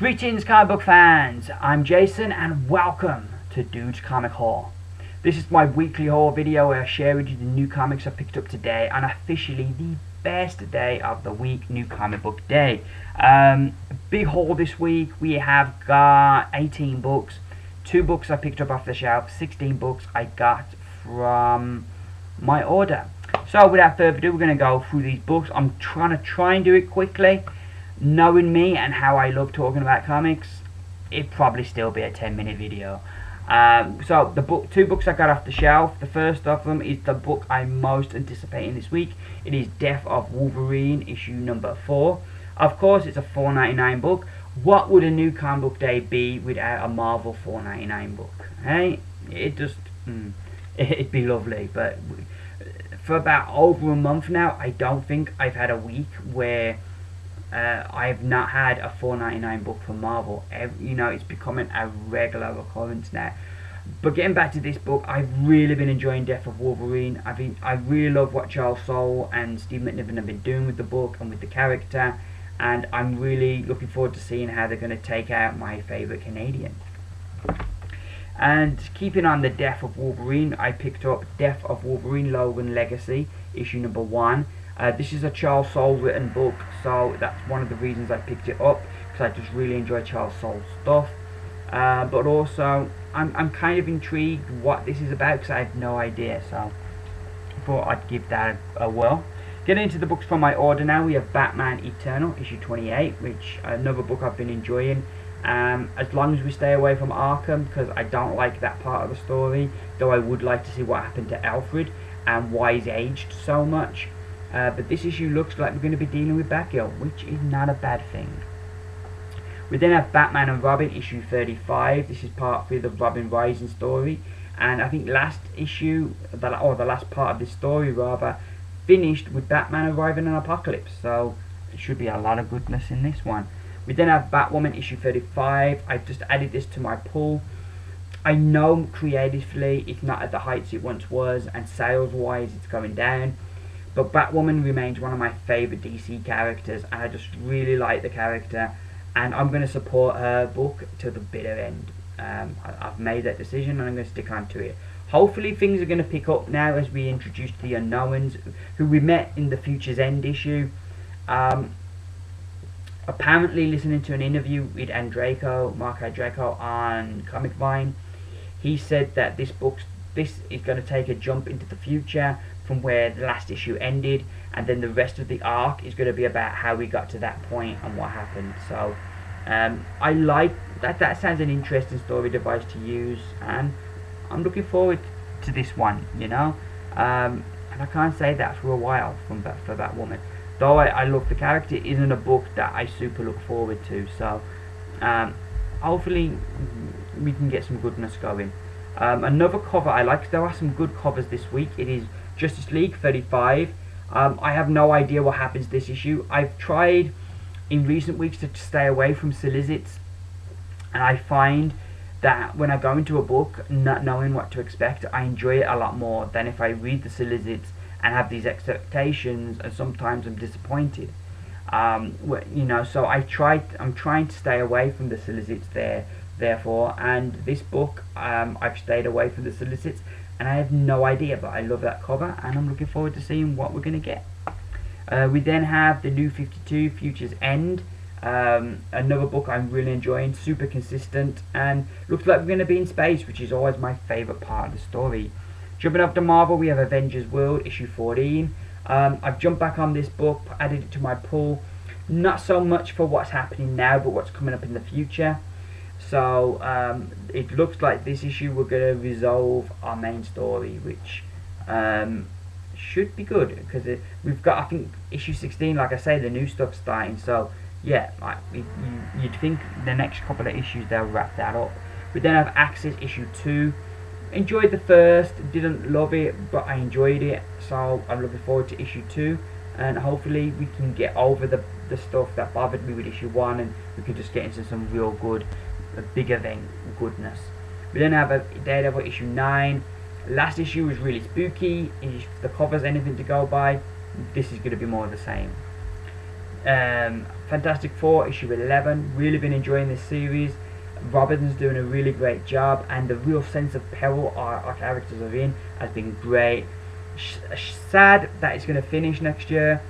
Greetings comic book fans, I'm Jason and welcome to Dude's Comic Haul. This is my weekly haul video where I share with you the new comics I picked up today and officially the best day of the week, New Comic Book Day. Big haul this week. We have got 18 books, 2 books I picked up off the shelf, 16 books I got from my order. So without further ado, we're going to go through these books. I'm trying and do it quickly. Knowing me and how I love talking about comics, it'd probably still be a 10-minute video. So the 2 books I got off the shelf. The first of them is the book I'm most anticipating this week. It is Death of Wolverine, issue number 4. Of course, it's a $4.99 book. What would a New Comic Book Day be without a Marvel $4.99 book? Hey, it'd be lovely. But for about over a month now, I don't think I've had a week where I've not had a $4.99 book from Marvel. It's becoming a regular occurrence now. But getting back to this book, I've really been enjoying Death of Wolverine. I really love what Charles Soule and Steve McNiven have been doing with the book and with the character, and I'm really looking forward to seeing how they're going to take out my favourite Canadian. And keeping on the Death of Wolverine, I picked up Death of Wolverine Logan Legacy, issue number 1. This is a Charles Soule written book, so that's one of the reasons I picked it up, because I just really enjoy Charles Soule's stuff. But also, I'm kind of intrigued what this is about, because I have no idea, so I thought I'd give that a whirl. Getting into the books from my order now, we have Batman Eternal, issue 28, which another book I've been enjoying. As long as we stay away from Arkham, because I don't like that part of the story, though I would like to see what happened to Alfred and why he's aged so much. But this issue looks like we're going to be dealing with Batgirl, which is not a bad thing. We then have Batman and Robin, issue 35. This is part 3 of the Robin Rising story. And I think last issue, the last part of this story rather, finished with Batman arriving on Apokolips. So there should be a lot of goodness in this one. We then have Batwoman, issue 35. I've just added this to my pull. I know creatively it's not at the heights it once was, and sales-wise it's going down. But Batwoman remains one of my favourite DC characters, and I just really like the character, and I'm going to support her book to the bitter end. I've made that decision and I'm going to stick on to it. Hopefully things are going to pick up now as we introduce the Unknowns, who we met in the Future's End issue. Apparently, listening to an interview with Mark Andreyko on Comic Vine, he said that this is going to take a jump into the future from where the last issue ended, and then the rest of the arc is going to be about how we got to that point and what happened. So I like that. That sounds an interesting story device to use, and I'm looking forward to this one, and I can't say that for a while for Batwoman. Though I love the character, it isn't a book that I super look forward to, so hopefully we can get some goodness going. Another cover I like, there are some good covers this week. It is Justice League 35. I have no idea what happens this issue. I've tried in recent weeks to stay away from solicits, and I find that when I go into a book not knowing what to expect, I enjoy it a lot more than if I read the solicits and have these expectations, and sometimes I'm disappointed. So I'm trying to stay away from the solicits therefore, and this book I've stayed away from the solicits, and I have no idea, but I love that cover and I'm looking forward to seeing what we're going to get. We then have the New 52, Future's End, another book I'm really enjoying, super consistent, and looks like we're going to be in space, which is always my favourite part of the story. Jumping up to Marvel, we have Avengers World, issue 14. I've jumped back on this book, added it to my pull, not so much for what's happening now, but what's coming up in the future. So it looks like this issue we're going to resolve our main story, which should be good, because we've got, I think, issue 16, like I say, the new stuff's starting, so yeah, you'd think the next couple of issues they'll wrap that up. We then have Axis, issue 2. Enjoyed the first, didn't love it, but I enjoyed it, so I'm looking forward to issue 2, and hopefully we can get over the stuff that bothered me with issue 1, and we can just get into some real good, bigger than goodness. We then have a Daredevil issue 9. Last issue was really spooky. If the cover's anything to go by, this is going to be more of the same. Fantastic Four issue 11. Really been enjoying this series. Robinson's doing a really great job, and the real sense of peril our characters are in has been great. Sad that it's going to finish next year,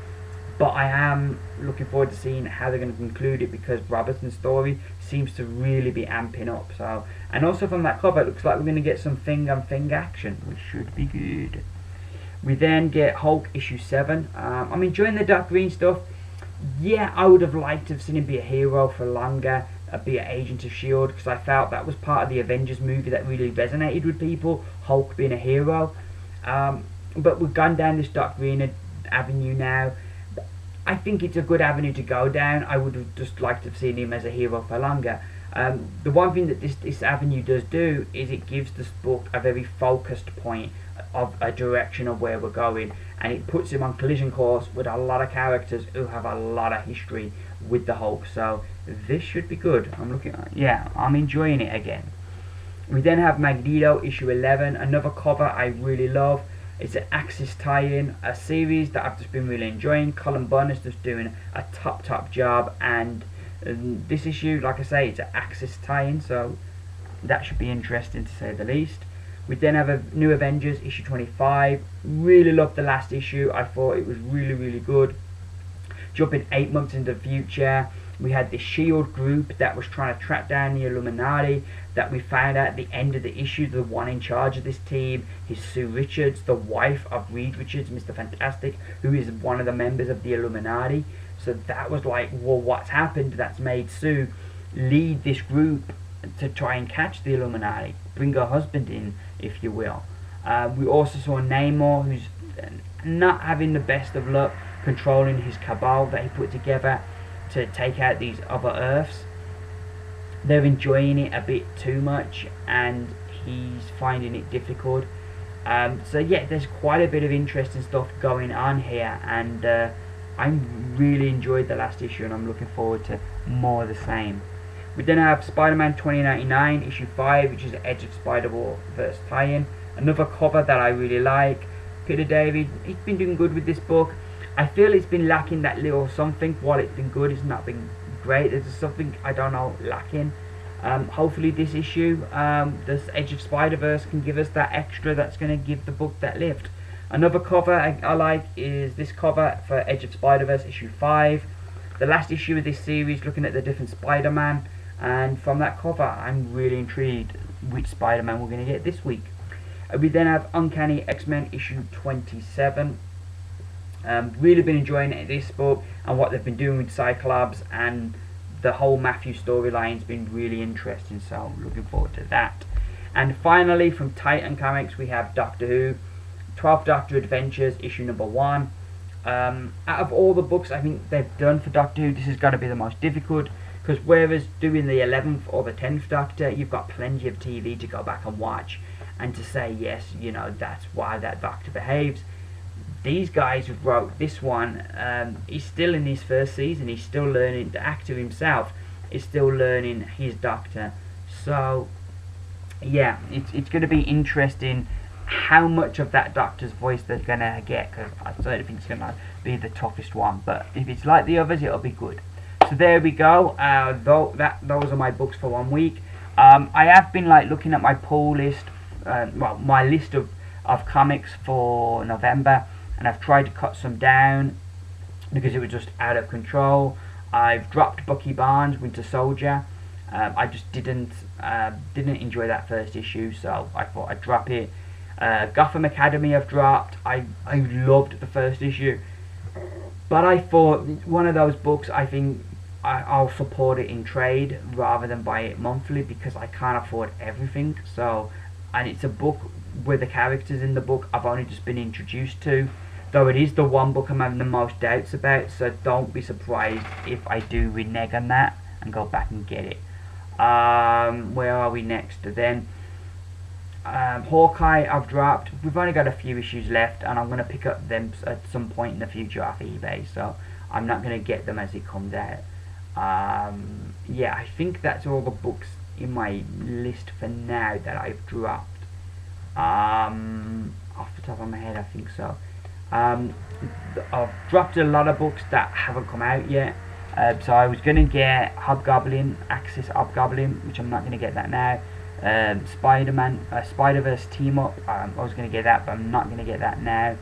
but I am looking forward to seeing how they're going to conclude it, because Robinson's story seems to really be amping up. So, and also from that cover, it looks like we're going to get some thing on thing action, which should be good. We then get Hulk issue 7. I'm enjoying the dark green stuff. Yeah, I would have liked to have seen him be a hero for longer, be an agent of S.H.I.E.L.D., because I felt that was part of the Avengers movie that really resonated with people, Hulk being a hero. But we've gone down this dark green avenue now. I think it's a good avenue to go down. I would have just liked to have seen him as a hero for longer. The one thing that this avenue does do is it gives this book a very focused point of a direction of where we're going, and it puts him on collision course with a lot of characters who have a lot of history with the Hulk. So this should be good. I'm enjoying it again. We then have Magneto issue 11, another cover I really love. It's an Axis tie-in, a series that I've just been really enjoying. Colin Bunn is just doing a top job, and this issue, like I say, it's an Axis tie-in, so that should be interesting to say the least. We then have a New Avengers issue 25. Really loved the last issue. I thought it was really good. Jumping 8 months into the future, we had the S.H.I.E.L.D. group that was trying to track down the Illuminati, that we found out at the end of the issue the one in charge of this team is Sue Richards, the wife of Reed Richards, Mr. Fantastic, who is one of the members of the Illuminati. So that was like, well, what's happened that's made Sue lead this group to try and catch the Illuminati, bring her husband in, if you will. We also saw Namor, who's not having the best of luck controlling his cabal that he put together to take out these other Earths. They're enjoying it a bit too much, and he's finding it difficult. So yeah, there's quite a bit of interesting stuff going on here, and I really enjoyed the last issue, and I'm looking forward to more of the same. We then have Spider-Man 2099 issue 5, which is Edge of Spider-Verse tie-in. Another cover that I really like. Peter David, he's been doing good with this book. I feel it's been lacking that little something. While it's been good, it's not been great. There's something, I don't know, lacking. Hopefully this issue, this Edge of Spider-Verse, can give us that extra that's going to give the book that lift. Another cover I like is this cover for Edge of Spider-Verse issue 5. The last issue of this series, looking at the different Spider-Man, and from that cover I'm really intrigued which Spider-Man we're going to get this week. We then have Uncanny X-Men issue 27. Really been enjoying this book and what they've been doing with Cyclops, and the whole Matthew storyline's been really interesting, so looking forward to that. And finally, from Titan Comics, we have Doctor Who 12th Doctor Adventures issue number 1. Out of all the books I think they've done for Doctor Who, this has got to be the most difficult, because whereas doing the 11th or the 10th Doctor, you've got plenty of TV to go back and watch and to say, yes, you know, that's why that Doctor behaves. These guys who wrote this one, he's still in his first season, he's still learning. The actor himself is still learning his Doctor. So yeah, it's going to be interesting how much of that Doctor's voice they're going to get, because I certainly think it's going to be the toughest one, but if it's like the others, it'll be good. So there we go. Those are my books for 1 week. I have been like looking at my pull list, my list of comics for November, and I've tried to cut some down because it was just out of control. I've dropped Bucky Barnes, Winter Soldier. I just didn't enjoy that first issue, so I thought I'd drop it. Gotham Academy I've dropped. I loved the first issue, but I thought one of those books, I think I'll support it in trade rather than buy it monthly, because I can't afford everything. So, and it's a book where the characters in the book I've only just been introduced to, though it is the one book I'm having the most doubts about, so don't be surprised if I do renege on that and go back and get it. Where are we next then? Hawkeye I've dropped. We've only got a few issues left, and I'm going to pick up them at some point in the future off eBay, so I'm not going to get them as it comes out. Yeah, I think that's all the books in my list for now that I've dropped. Off the top of my head, I think so. I've dropped a lot of books that haven't come out yet. So I was going to get Hobgoblin, Axis Hobgoblin, which I'm not going to get that now. Spider-Man, Spider-Verse Team Up, I was going to get that, but I'm not going to get that now.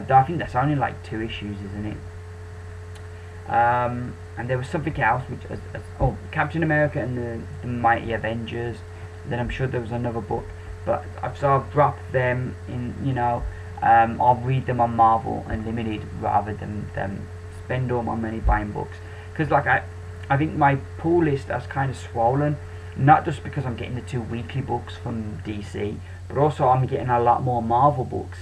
Though I think that's only like 2 issues, isn't it? And there was something else, which oh, Captain America and the Mighty Avengers. Then I'm sure there was another book, but I've dropped them in, you know. I'll read them on Marvel Unlimited rather than spend all my money buying books, because like I think my pull list has kind of swollen, not just because I'm getting the 2 weekly books from DC, but also I'm getting a lot more Marvel books,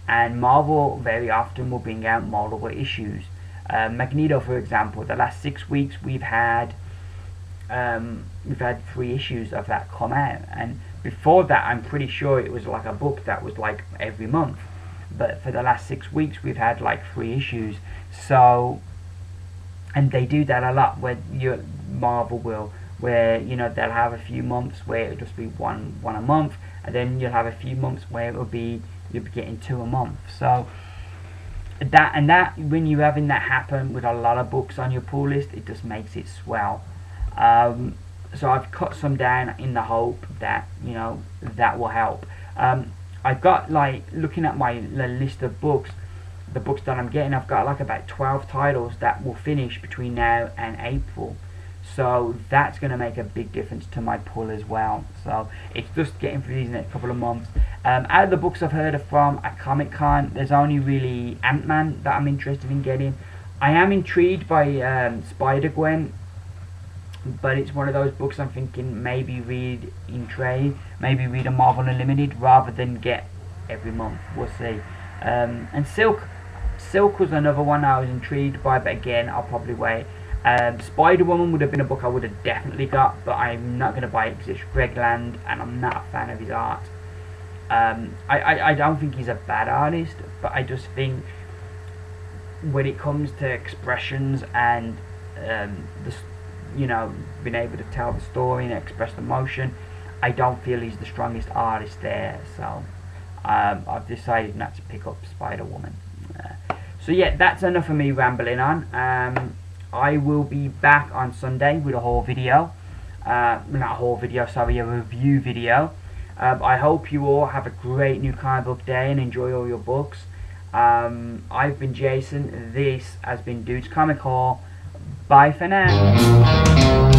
and Marvel very often will bring out multiple issues. Magneto, for example, the last 6 weeks we've had 3 issues of that come out, and before that I'm pretty sure it was like a book that was like every month, but for the last 6 weeks we've had like 3 issues. So, and they do that a lot where Marvel will, where, you know, they'll have a few months where it'll just be one a month, and then you'll have a few months where you'll be getting 2 a month. So that when you're having that happen with a lot of books on your pull list, it just makes it swell. So I've cut some down in the hope that, you know, that will help. I've got, like, looking at my list of books, the books that I'm getting, I've got like about 12 titles that will finish between now and April. So that's going to make a big difference to my pull as well. So it's just getting through these next couple of months. Out of the books I've heard from at Comic-Con, there's only really Ant-Man that I'm interested in getting. I am intrigued by Spider-Gwen, but it's one of those books I'm thinking maybe read in trade, maybe read a Marvel Unlimited rather than get every month. We'll see. And Silk was another one I was intrigued by, but again, I'll probably wait. Spider-Woman would have been a book I would have definitely got, but I'm not going to buy it because it's Greg Land, and I'm not a fan of his art. I don't think he's a bad artist, but I just think when it comes to expressions and you know, being able to tell the story and express the emotion, I don't feel he's the strongest artist there. So I've decided not to pick up Spider-Woman. So yeah, that's enough of me rambling on. I will be back on Sunday with a haul video. Not a haul video, sorry, a review video. I hope you all have a great new comic book day and enjoy all your books. I've been Jason. This has been Dude's Comic Haul. Bye for now.